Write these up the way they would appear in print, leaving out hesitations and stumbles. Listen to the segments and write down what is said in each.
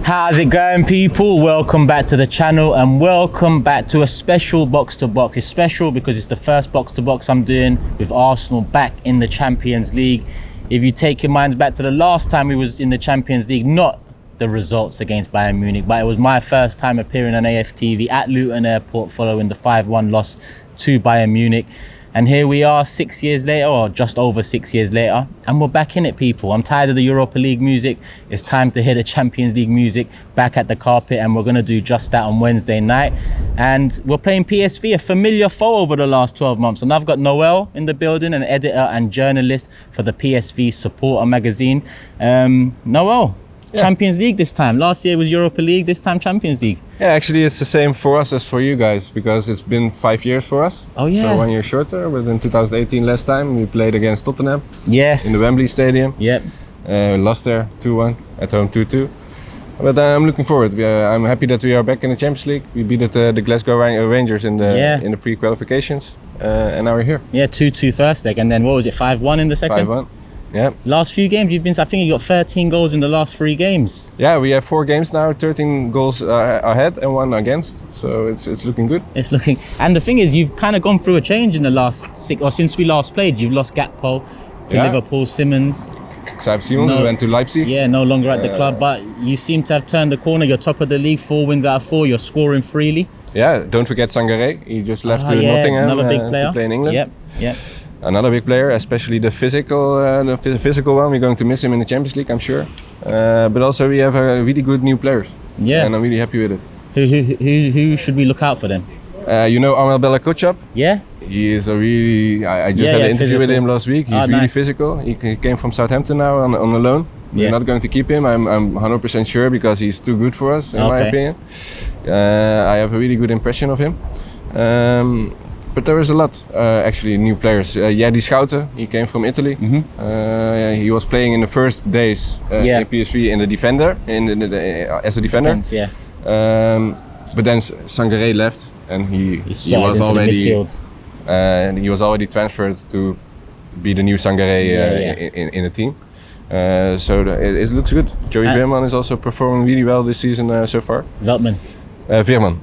How's it going, people? Welcome back to the channel and welcome back to a special box to box. It's special because it's the first box to box I'm doing with Arsenal back in the Champions League. If you take your minds back to the last time we was in the Champions League, not the results against Bayern Munich, but it was my first time appearing on AFTV at Luton Airport following the 5-1 loss to Bayern Munich. And here we are 6 years later, or just over 6 years later, and we're back in it, people. I'm tired of the Europa League music. It's time to hear the Champions League music back at the carpet, and we're going to do just that on Wednesday night. And we're playing PSV, a familiar foe over the last 12 months. And I've got Noel in the building, an editor and journalist for the PSV Supporter magazine. Noel, yeah. Champions League this time. Last year was Europa League, this time Champions League. Yeah, actually it's the same for us as for you guys, because it's been 5 years for us. Oh yeah. So 1 year shorter, but in 2018 last time we played against Tottenham. Yes. In the Wembley Stadium. Yep. Lost there 2-1, at home 2-2. But I'm looking forward. I'm happy that we are back in the Champions League. We beat the Glasgow Rangers in the pre-qualifications, and now we're here. Yeah, 2-2 first leg, and then what was it, 5-1 in the second? 5-1. Yeah. Last few games you've been, I think you got 13 goals in the last 3 games. Yeah, we have 4 games now, 13 goals ahead and 1 against. So it's looking good. It's looking, and the thing is, you've kind of gone through a change in the last since we last played. You've lost Gakpo to Liverpool, Simmons. Simons went to Leipzig. Yeah, no longer at the club, but you seem to have turned the corner. You're top of the league, 4 wins out of 4. You're scoring freely. Yeah, don't forget Sangaré. He just left to Nottingham to play in England. Yep, yep. Another big player, especially the physical one. We're going to miss him in the Champions League, I'm sure. But also we have really good new players. Yeah, and I'm really happy with it. Who should we look out for then? You know Armel Bella-Kotchap? Yeah. He is a really. I just had an interview physical with him last week. He's really physical. He came from Southampton now on a loan. We're not going to keep him. I'm 100% sure because he's too good for us, in my opinion. I have a really good impression of him. But there is a lot, actually, new players. Yadi Schouten, he came from Italy. He was playing in the first days in PSV in the defender, as a defender. Defense, but then Sangaré left, and he was already transferred to be the new Sangaré in the team. So it looks good. Joey Veerman is also performing really well this season so far. Veerman.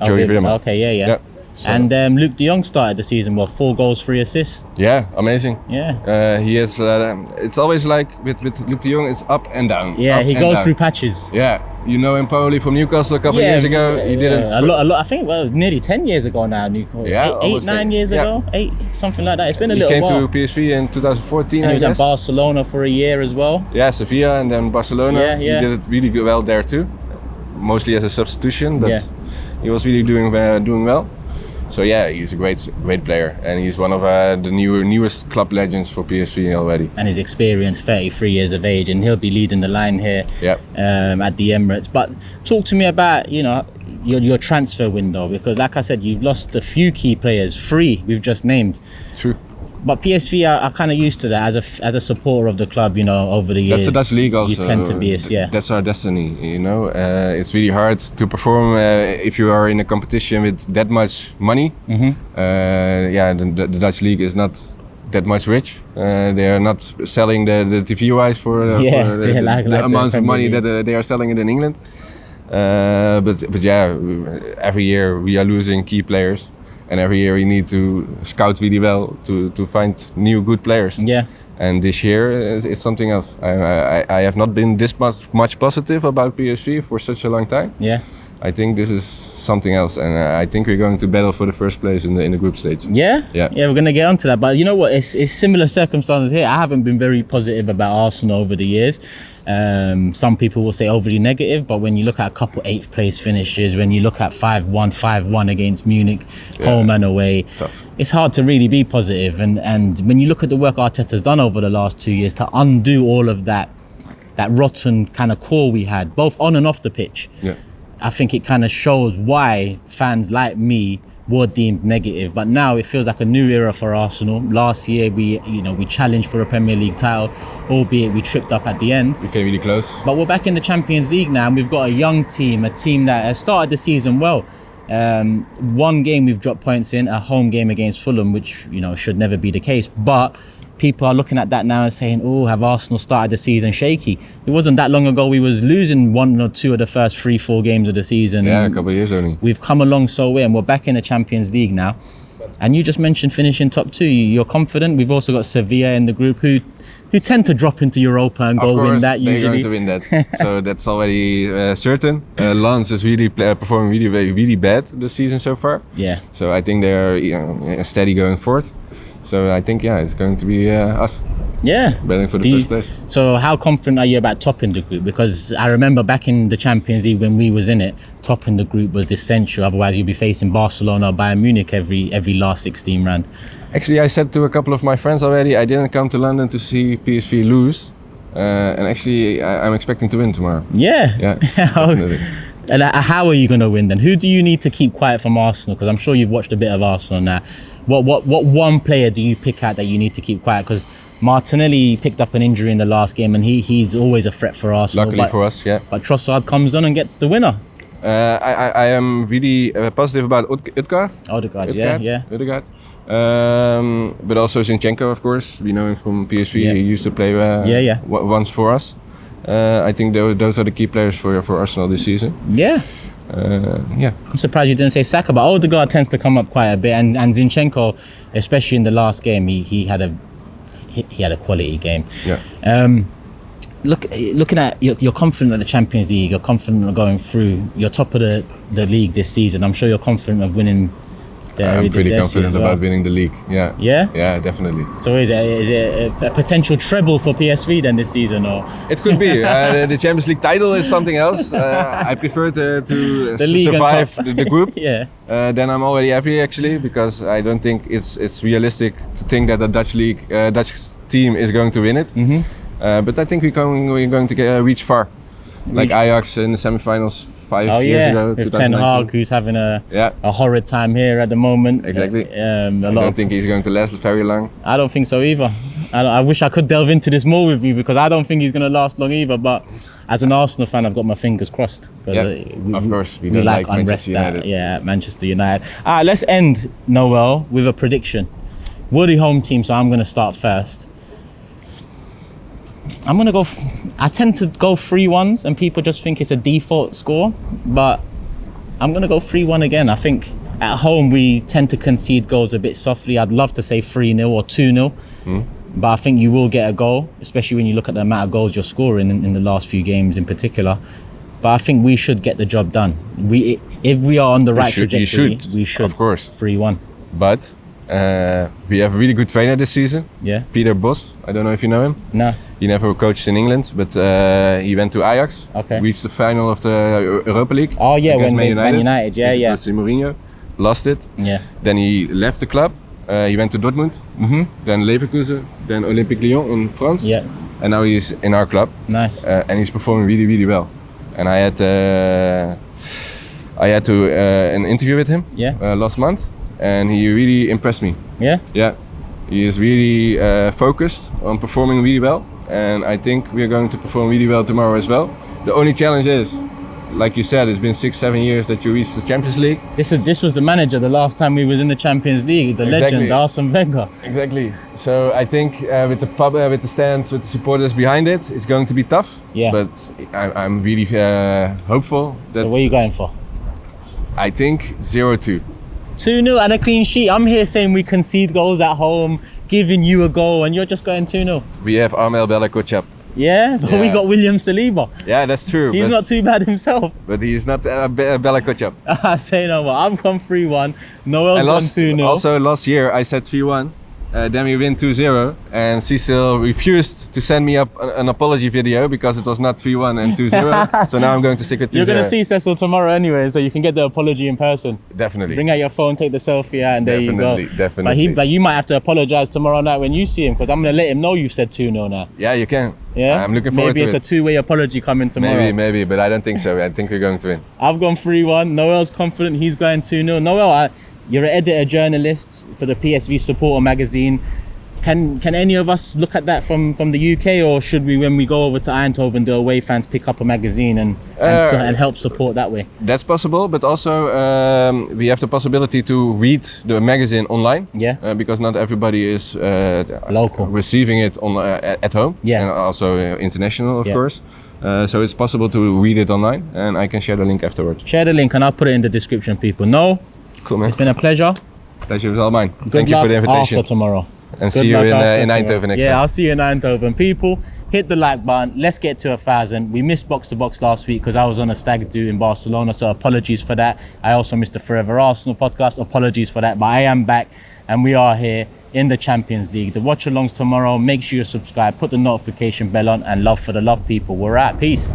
Joey Veerman. Okay, yeah. So. And Luke de Jong started the season, 4 goals, 3 assists. Yeah, amazing. Yeah. He is. It's always like with Luke de Jong, it's up and down. Yeah, he goes through patches. Yeah, you know him probably from Newcastle a couple of years ago. He didn't. A lot. I think nearly 10 years ago now. Newcastle. Yeah, 9 years ago. 8, something like that. It's been a little while. He came to PSV in 2014. And he was at Barcelona for a year as well. Yeah, Sevilla and then Barcelona. Yeah. He did it really well there too, mostly as a substitution, but he was really doing well. So yeah, he's a great player, and he's one of the newest club legends for PSV already. And his experience, 33 years of age, and he'll be leading the line here at the Emirates. But talk to me about your transfer window, because like I said, you've lost a few key players, 3 we've just named. True. But PSV are kind of used to that as a supporter of the club, over the years. That's the Dutch league also. You tend to be, That's our destiny, it's really hard to perform if you are in a competition with that much money. The Dutch league is not that much rich. They are not selling the TV rights for the amounts of money that they are selling it in England. But every year we are losing key players. And every year we need to scout really well to find new good players. Yeah. And this year it's something else. I have not been this much positive about PSV for such a long time. Yeah. I think this is something else, and I think we're going to battle for the first place in the group stage. Yeah, we're going to get onto that. But you know what? It's similar circumstances here. I haven't been very positive about Arsenal over the years. Some people will say overly negative, but when you look at a couple 8th place finishes, when you look at 5-1 against Munich, home and away, it's hard to really be positive. And when you look at the work Arteta's done over the last 2 years to undo all of that rotten kind of core we had, both on and off the pitch, I think it kind of shows why fans like me were deemed negative. But now it feels like a new era for Arsenal. Last year we challenged for a Premier League title, albeit we tripped up at the end. We came really close. But we're back in the Champions League now, and we've got a young team, a team that has started the season well. 1 game we've dropped points in, a home game against Fulham, which should never be the case. But people are looking at that now and saying, oh, have Arsenal started the season shaky? It wasn't that long ago we was losing 1 or 2 of the first 3-4 games of the season. Yeah, a couple of years only. We've come along so well, and we're back in the Champions League now. And you just mentioned finishing top 2. You're confident. We've also got Sevilla in the group who tend to drop into Europa and go win that usually. They're going to win that. So that's already certain. Lens is really performing really bad this season so far. Yeah. So I think they're steady going forward. So I think, it's going to be us. Yeah. Battling for the first place. So how confident are you about topping the group? Because I remember back in the Champions League when we was in it, topping the group was essential. Otherwise you'd be facing Barcelona or Bayern Munich every last 16 round. Actually, I said to a couple of my friends already, I didn't come to London to see PSV lose. And actually, I'm expecting to win tomorrow. Yeah. Yeah, definitely. And how are you going to win then? Who do you need to keep quiet from Arsenal? Because I'm sure you've watched a bit of Arsenal now. What one player do you pick out that you need to keep quiet? Because Martinelli picked up an injury in the last game, and he's always a threat for Arsenal. Luckily for us, yeah. But Trossard comes on and gets the winner. I am really positive about Odegaard. Odegaard, yeah. Odegaard. But also Zinchenko, of course. We know him from PSV. Yeah. He used to play once for us. I think those are the key players for Arsenal this season. Yeah. Yeah. I'm surprised you didn't say Saka, but Odegaard tends to come up quite a bit, and Zinchenko, especially in the last game, he had a quality game. Yeah. Looking at you're confident of the Champions League, you're confident of going through, you're top of the league this season. I'm sure you're confident of winning the I'm pretty Eredivisie confident as well. about winning the league. Yeah. Yeah? Yeah, definitely. So is it a potential treble for PSV then this season, or? It could be. The Champions League title is something else. I prefer to league and survive cup. the group. Yeah. Then I'm already happy actually, because I don't think it's realistic to think that the Dutch team is going to win it. Mm-hmm. But I think we're going to reach far. Like Ajax in the semi-finals 5 years ago. With Ten Hag, who's having a horrid time here at the moment. Exactly. I don't think he's going to last very long. I don't think so either. I wish I could delve into this more with you, because I don't think he's going to last long either. But as an Arsenal fan, I've got my fingers crossed. Of course, we don't like Manchester United. At Manchester United. Let's end, Noel, with a prediction. We're the home team, so I'm going to start first. I'm going to go... I tend to go 3-1s, and people just think it's a default score. But I'm going to go 3-1 again. I think at home we tend to concede goals a bit softly. I'd love to say 3-0 or 2-0. But I think you will get a goal, especially when you look at the amount of goals you're scoring in the last few games in particular. But I think we should get the job done. If we are on the right trajectory, we should. Of course. 3-1. But we have a really good trainer this season. Yeah. Peter Bos. I don't know if you know him. No. He never coached in England, but he went to Ajax. Okay. Reached the final of the Europa League. Oh yeah, against when Man United. Yeah. Jose Mourinho. Lost it. Yeah. Then he left the club. He went to Dortmund. Then Leverkusen. Then Olympique Lyon in France. Yeah. And now he's in our club. Nice. And he's performing really, really well. And I had an interview with him last month, and he really impressed me. Yeah? Yeah. He is really focused on performing really well, and I think we are going to perform really well tomorrow as well. The only challenge is, like you said, it's been 6-7 years that you reached the Champions League. This was the manager the last time we was in the Champions League, the legend Arsene Wenger. Exactly. So I think with the pub, with the stands, with the supporters behind it, it's going to be tough. Yeah. But I'm really hopeful that. So what are you going for? I think 0-2. 2-0 and a clean sheet. I'm here saying we concede goals at home, giving you a goal, and you're just going 2-0. We have Armel Bella-Kotchap. Yeah, but we got William Saliba. Yeah, that's true. He's not too bad himself. But he's not Bella-Kotchap. I say no more. I'm gone 3-1. Noel's gone 2-0. Also, last year I said 3-1. Then we win 2-0, and Cecil refused to send me up an apology video because it was not 3-1 and 2-0. So now I'm going to stick with 2-0. You're going to see Cecil tomorrow anyway, so you can get the apology in person. Definitely. Bring out your phone, take the selfie out, and there you go. Definitely. But you might have to apologize tomorrow night when you see him, because I'm going to let him know you said 2-0 now. Yeah, you can. Yeah? I'm looking forward to it. Maybe it's a two-way apology coming tomorrow. Maybe, but I don't think so. I think we're going to win. I've gone 3-1. Noel's confident he's going 2-0. Noel, you're an editor journalist for the PSV Supporter magazine. Can any of us look at that from the UK, or should we, when we go over to Eindhoven, the away fans pick up a magazine and help support that way? That's possible, but also we have the possibility to read the magazine online. Yeah. Because not everybody is Local. receiving it on at home. Yeah. And also international, of Yeah. course. So it's possible to read it online, and I can share the link afterwards. Share the link and I'll put it in the description, people. No, Cool, man. it's been a pleasure. Pleasure was all mine. Good Thank you luck for the invitation. after tomorrow. And Good see you luck in after Eindhoven tomorrow. next Yeah, time. I'll see you in Eindhoven. People, hit the like button. Let's get to 1,000. We missed Box to Box last week because I was on a stag do in Barcelona, so apologies for that. I also missed the Forever Arsenal podcast. Apologies for that, but I am back and we are here in the Champions League. The watch alongs tomorrow. Make sure you subscribe, put the notification bell on, and love for the love, people. We're out. Peace.